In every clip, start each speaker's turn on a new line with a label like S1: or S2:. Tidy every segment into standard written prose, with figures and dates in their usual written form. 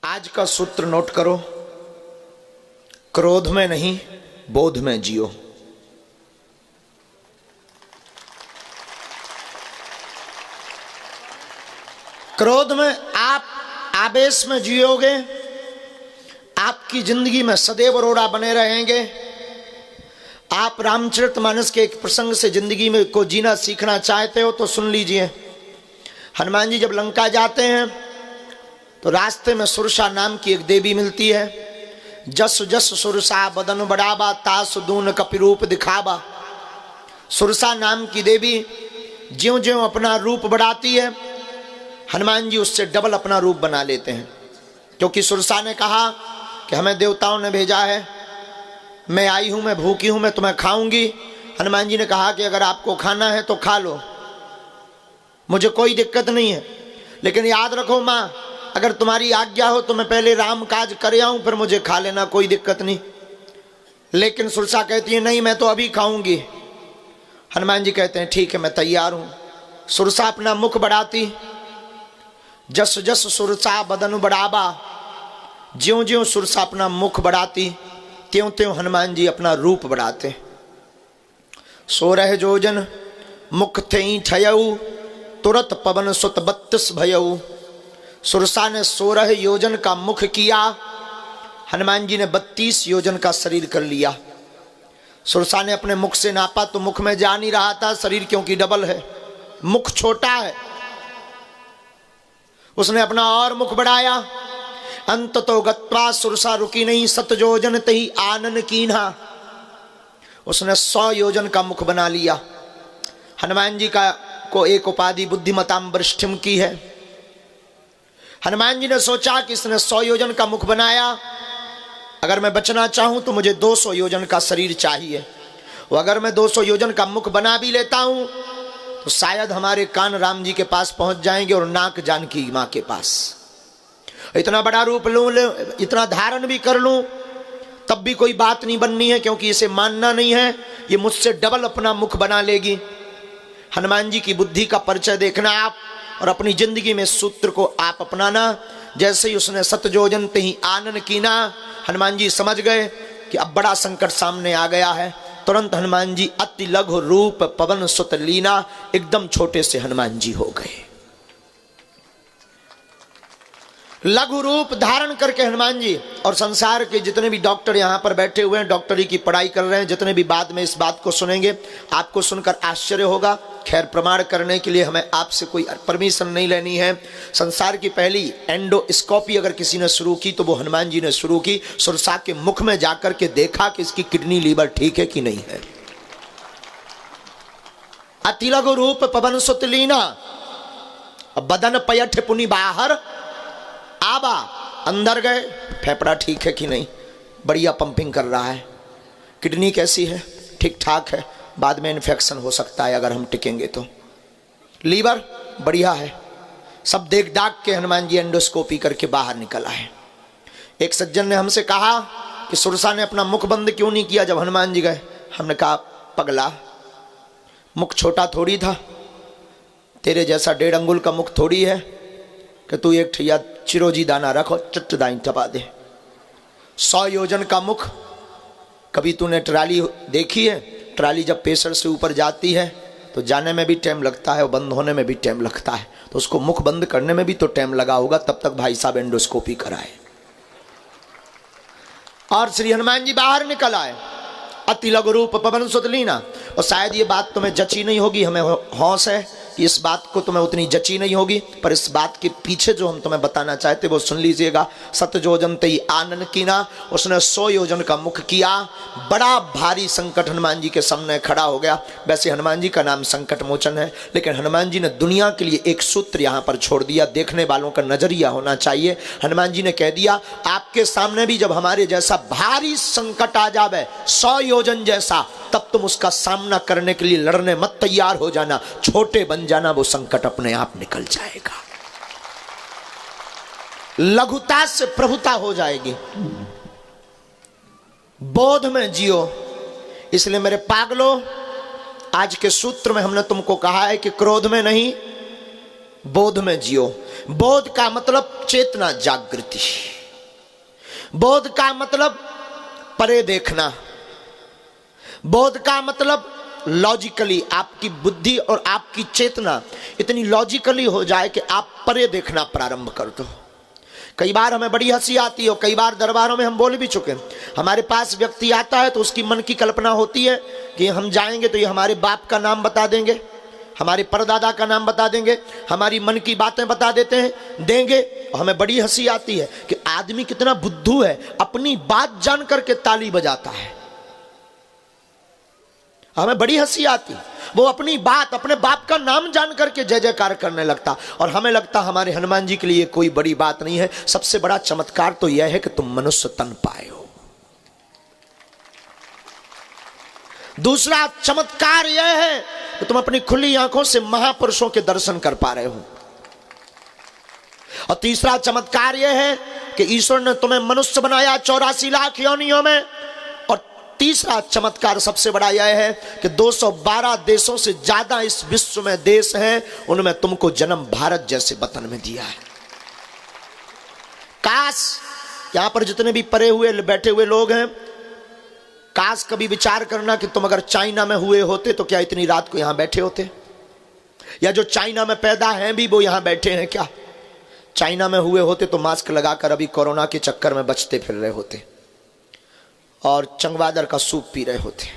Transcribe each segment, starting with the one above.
S1: आज का सूत्र नोट करो, क्रोध में नहीं बोध में जियो। क्रोध में आप आवेश में जियोगे, आपकी जिंदगी में सदैव रोड़ा बने रहेंगे। आप रामचरितमानस के एक प्रसंग से जिंदगी में को जीना सीखना चाहते हो तो सुन लीजिए। हनुमान जी जब लंका जाते हैं तो रास्ते में सुरसा नाम की एक देवी मिलती है। जस जस सुरसा बदन बढ़ावा तास दून कपिरूप दिखावा। सुरसा नाम की देवी ज्यों ज्यों अपना रूप बढ़ाती है, हनुमान जी उससे डबल अपना रूप बना लेते हैं। क्योंकि सुरसा ने कहा कि हमें देवताओं ने भेजा है, मैं आई हूं, मैं भूखी हूं, मैं तुम्हें खाऊंगी। हनुमान जी ने कहा कि अगर आपको खाना है तो खा लो, मुझे कोई दिक्कत नहीं है, लेकिन याद रखो मां, अगर तुम्हारी आज्ञा हो तो मैं पहले राम काज कर आऊं, फिर मुझे खा लेना, कोई दिक्कत नहीं। लेकिन सुरसा कहती है नहीं, मैं तो अभी खाऊंगी। हनुमान जी कहते हैं ठीक है, मैं तैयार हूं। सुरसा अपना मुख बढ़ाती, जस जस सुरसा बदन बढ़ावा। ज्यों ज्यों सुरसा अपना मुख बढ़ाती त्यों त्यों हनुमान जी अपना रूप बढ़ाते। 16 जोजन मुख थे ठयऊ, तुरत पवन सुत 32 भयऊ। सुरसा ने 16 योजन का मुख किया, हनुमान जी ने 32 योजन का शरीर कर लिया। सुरसा ने अपने मुख से नापा तो मुख में जा नहीं रहा था शरीर, क्योंकि डबल है, मुख छोटा है। उसने अपना और मुख बढ़ाया। अंत तो गत्वा सुरसा रुकी नहीं, 7 योजन तही आनन कीन्हा। उसने 100 योजन का मुख बना लिया। हनुमान जी का को एक उपाधि बुद्धिमताम वरिष्ठिम की है। हनुमान जी ने सोचा कि इसने 100 योजन का मुख बनाया, अगर मैं बचना चाहूं तो मुझे 200 योजन का शरीर चाहिए। और अगर मैं 200 योजन का मुख बना भी लेता हूं तो शायद हमारे कान राम जी के पास पहुंच जाएंगे और नाक जानकी मां के पास। इतना बड़ा रूप लूं, इतना धारण भी कर लूं, तब भी कोई बात नहीं बननी है, क्योंकि इसे मानना नहीं है, ये मुझसे डबल अपना मुख बना लेगी। हनुमान जी की बुद्धि का परिचय देखना आप, और अपनी जिंदगी में सूत्र को आप अपनाना। जैसे ही उसने 7 योजन तही आनन कीना, हनुमान जी समझ गए कि अब बड़ा संकट सामने आ गया है। तुरंत हनुमान जी अति लघु रूप पवन सुत लीना, एकदम छोटे से हनुमान जी हो गए। लघु रूप धारण करके हनुमान जी, और संसार के जितने भी डॉक्टर यहाँ पर बैठे हुए हैं, डॉक्टरी की पढ़ाई कर रहे हैं, जितने भी बाद में इस बात को सुनेंगे, आपको सुनकर आश्चर्य होगा। खैर, प्रमाण करने के लिए हमें आपसे कोई परमिशन नहीं लेनी है। संसार की पहली एंडोस्कोपी अगर किसी ने शुरू की तो वो हनुमान जी ने शुरू की। सुरसा के मुख में जाकर के देखा कि इसकी किडनी लीवर ठीक है कि नहीं है। अति लघु रूप पवन सुत लीना, बदन पयठ पुनि बाहर आबा। अंदर गए, फेफड़ा ठीक है कि नहीं, बढ़िया पंपिंग कर रहा है। किडनी कैसी है, ठीक ठाक है, बाद में इन्फेक्शन हो सकता है अगर हम टिकेंगे तो। लीवर बढ़िया है। सब देख दाग के हनुमान जी एंडोस्कोपी करके बाहर निकल आए। एक सज्जन ने हमसे कहा कि सुरसा ने अपना मुख बंद क्यों नहीं किया जब हनुमान जी गए। हमने कहा पगला, मुख छोटा थोड़ी था, तेरे जैसा 1.5 अंगुल का मुख थोड़ी है कि तू एक ठिया चिरोजी दाना रखो चट दाई टपा दे। 100 योजन का मुख। कभी तूने ट्राली देखी है? ट्राली जब पेसर से ऊपर जाती है तो जाने में भी टाइम लगता है और बंद होने में भी टाइम लगता है, तो उसको मुख बंद करने में भी तो टाइम लगा होगा, तब तक भाई साहब एंडोस्कोपी कराए। और श्री हनुमान जी बाहर निकल आए। अति लघु रूप पवन सुत लीना। और शायद ये बात तुम्हें जची नहीं होगी, हमें हौस है कि इस बात को तुम्हें उतनी जची नहीं होगी, पर इस बात के पीछे जो हम तुम्हें बताना चाहते वो सुन लीजिएगा। 7 योजन तई आनन कीना, उसने 100 योजन का मुख किया। बड़ा भारी संकट हनुमान जी के सामने खड़ा हो गया। वैसे हनुमान जी का नाम संकट मोचन है, लेकिन हनुमान जी ने दुनिया के लिए एक सूत्र यहाँ पर छोड़ दिया। देखने वालों का नजरिया होना चाहिए। हनुमान जी ने कह दिया, आपके सामने भी जब हमारे जैसा भारी संकट आ जावे 100 योजन जैसा, तब तुम उसका सामना करने के लिए लड़ने मत तैयार हो जाना, छोटे बन जाना, वो संकट अपने आप निकल जाएगा। लघुता से प्रभुता हो जाएगी। बोध में जियो। इसलिए मेरे पागलों, आज के सूत्र में हमने तुमको कहा है कि क्रोध में नहीं बोध में जियो। बोध का मतलब चेतना जागृति। बोध का मतलब परे देखना, बोध का मतलब लॉजिकली आपकी बुद्धि और आपकी चेतना इतनी लॉजिकली हो जाए कि आप परे देखना प्रारंभ कर दो। कई बार हमें बड़ी हंसी आती है और कई बार दरबारों में हम बोल भी चुके हैं, हमारे पास व्यक्ति आता है तो उसकी मन की कल्पना होती है कि हम जाएंगे तो ये हमारे बाप का नाम बता देंगे, हमारे परदादा का नाम बता देंगे, हमारी मन की बातें बता देते हैं देंगे। हमें बड़ी हंसी आती है कि आदमी कितना बुद्धू है, अपनी बात जान करके ताली बजाता है। हमें बड़ी हंसी आती, वो अपनी बात अपने बाप का नाम जान करके जय जयकार करने लगता, और हमें लगता हमारे हनुमान जी के लिए कोई बड़ी बात नहीं है। सबसे बड़ा चमत्कार तो यह है कि तुम मनुष्य तन पाए हो। दूसरा चमत्कार यह है कि तुम अपनी खुली आंखों से महापुरुषों के दर्शन कर पा रहे हो। और तीसरा चमत्कार यह है कि ईश्वर ने तुम्हें मनुष्य बनाया 84 लाख योनियों में। और तीसरा चमत्कार सबसे बड़ा यह है कि 212 देशों से ज्यादा इस विश्व में देश हैं, उनमें तुमको जन्म भारत जैसे वतन में दिया है। काश यहां पर जितने भी परे हुए बैठे हुए लोग हैं, काश कभी विचार करना कि तुम अगर चाइना में हुए होते तो क्या इतनी रात को यहां बैठे होते, या जो चाइना में पैदा हैं भी वो यहां बैठे हैं क्या? चाइना में हुए होते तो मास्क लगाकर अभी कोरोना के चक्कर में बचते फिर रहे होते और चंगवादर का सूप पी रहे होते।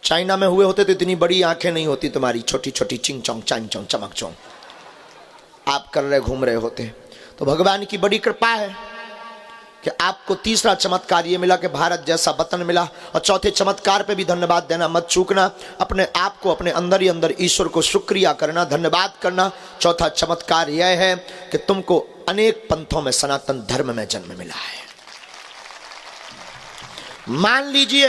S1: चाइना में हुए होते तो इतनी बड़ी आंखें नहीं होती तुम्हारी, छोटी छोटी चिंग चोंग चांग चोंग चमक चोंग आप कर रहे घूम रहे होते। तो भगवान की बड़ी कृपा है कि आपको तीसरा चमत्कार ये मिला कि भारत जैसा वतन मिला। और चौथे चमत्कार पे भी धन्यवाद देना मत चूकना, अपने आप को अपने अंदर ही अंदर ईश्वर को शुक्रिया करना, धन्यवाद करना। चौथा चमत्कार यह है कि तुमको अनेक पंथों में सनातन धर्म में जन्म मिला है। मान लीजिए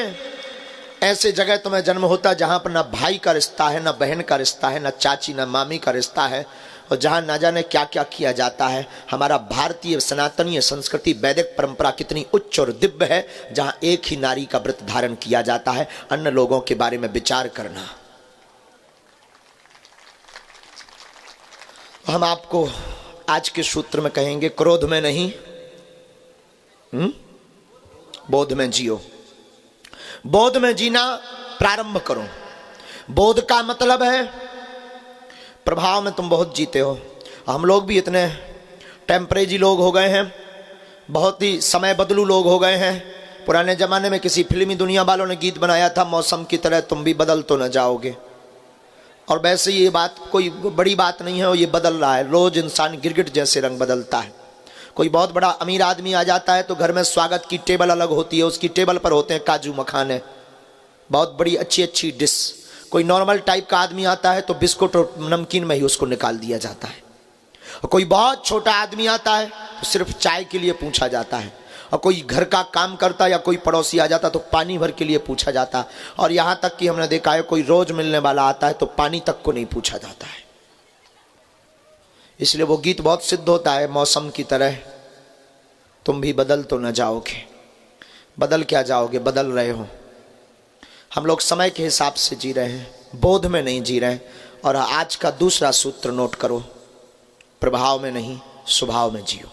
S1: ऐसे जगह तुम्हें जन्म होता जहां पर ना भाई का रिश्ता है, ना बहन का रिश्ता है, ना चाची ना मामी का रिश्ता है, और जहां ना जाने क्या क्या किया जाता है। हमारा भारतीय सनातनीय संस्कृति वैदिक परंपरा कितनी उच्च और दिव्य है, जहां एक ही नारी का व्रत धारण किया जाता है। अन्य लोगों के बारे में विचार करना। हम आपको आज के सूत्र में कहेंगे, क्रोध में नहीं बोध में जियो। बोध में जीना प्रारंभ करो। बोध का मतलब है प्रभाव में तुम बहुत जीते हो। हम लोग भी इतने टेम्परेरी लोग हो गए हैं, बहुत ही समय बदलू लोग हो गए हैं। पुराने ज़माने में किसी फिल्मी दुनिया वालों ने गीत बनाया था, मौसम की तरह तुम भी बदल तो न जाओगे। और वैसे ये बात कोई बड़ी बात नहीं है, और ये बदल रहा है। रोज़ इंसान गिरगिट जैसे रंग बदलता है। कोई बहुत बड़ा अमीर आदमी आ जाता है तो घर में स्वागत की टेबल अलग होती है, उसकी टेबल पर होते हैं काजू मखाने, बहुत बड़ी अच्छी अच्छी डिश। कोई नॉर्मल टाइप का आदमी आता है तो बिस्कुट और नमकीन में ही उसको निकाल दिया जाता है। और कोई बहुत छोटा आदमी आता है तो सिर्फ चाय के लिए पूछा जाता है। और कोई घर का काम करता या कोई पड़ोसी आ जाता तो पानी भर के लिए पूछा जाता। और यहाँ तक कि हमने देखा है कोई रोज मिलने वाला आता है तो पानी तक को नहीं पूछा जाता है। इसलिए वो गीत बहुत सिद्ध होता है, मौसम की तरह तुम भी बदल तो न जाओगे। बदल क्या जाओगे, बदल रहे हो। हम लोग समय के हिसाब से जी रहे हैं, बोध में नहीं जी रहे। और आज का दूसरा सूत्र नोट करो, प्रभाव में नहीं स्वभाव में जियो।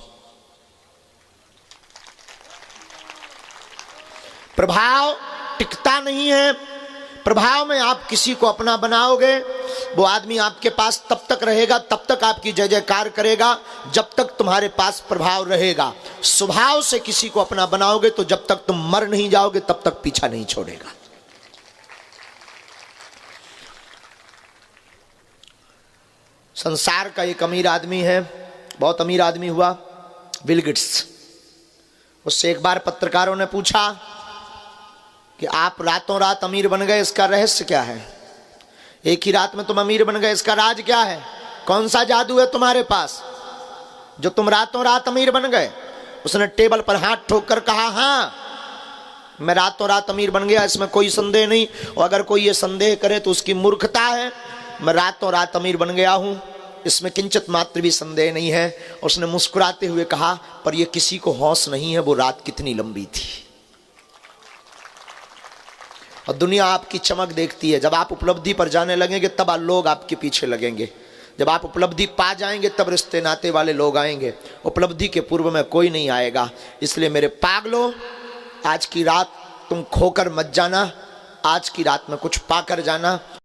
S1: प्रभाव टिकता नहीं है। प्रभाव में आप किसी को अपना बनाओगे, वो आदमी आपके पास तब तक रहेगा, तब तक आपकी जय जयकार करेगा जब तक तुम्हारे पास प्रभाव रहेगा। स्वभाव से किसी को अपना बनाओगे तो जब तक तुम मर नहीं जाओगे तब तक पीछा नहीं छोड़ेगा। संसार का एक अमीर आदमी है, बहुत अमीर आदमी हुआ, बिल गेट्स। उससे एक बार पत्रकारों ने पूछा कि आप रातों रात अमीर बन गए, इसका रहस्य क्या है? एक ही रात में तुम अमीर बन गए, इसका राज क्या है? कौन सा जादू है तुम्हारे पास जो तुम रातों रात अमीर बन गए? उसने टेबल पर हाथ ठोक कर कहा, हाँ मैं रातों रात अमीर बन गया, इसमें कोई संदेह नहीं। और अगर कोई ये संदेह करे तो उसकी मूर्खता है। मैं रातों रात अमीर बन गया हूं, इसमें किंचित मात्र भी संदेह नहीं है। उसने मुस्कुराते हुए कहा, पर यह किसी को होश नहीं है वो रात कितनी लंबी थी। और दुनिया आपकी चमक देखती है। जब आप उपलब्धि पर जाने लगेंगे तब लोग आपके पीछे लगेंगे। जब आप उपलब्धि पा जाएंगे तब रिश्ते नाते वाले लोग आएंगे, उपलब्धि के पूर्व में कोई नहीं आएगा। इसलिए मेरे पागलों, आज की रात तुम खोकर मत जाना, आज की रात में कुछ पाकर जाना।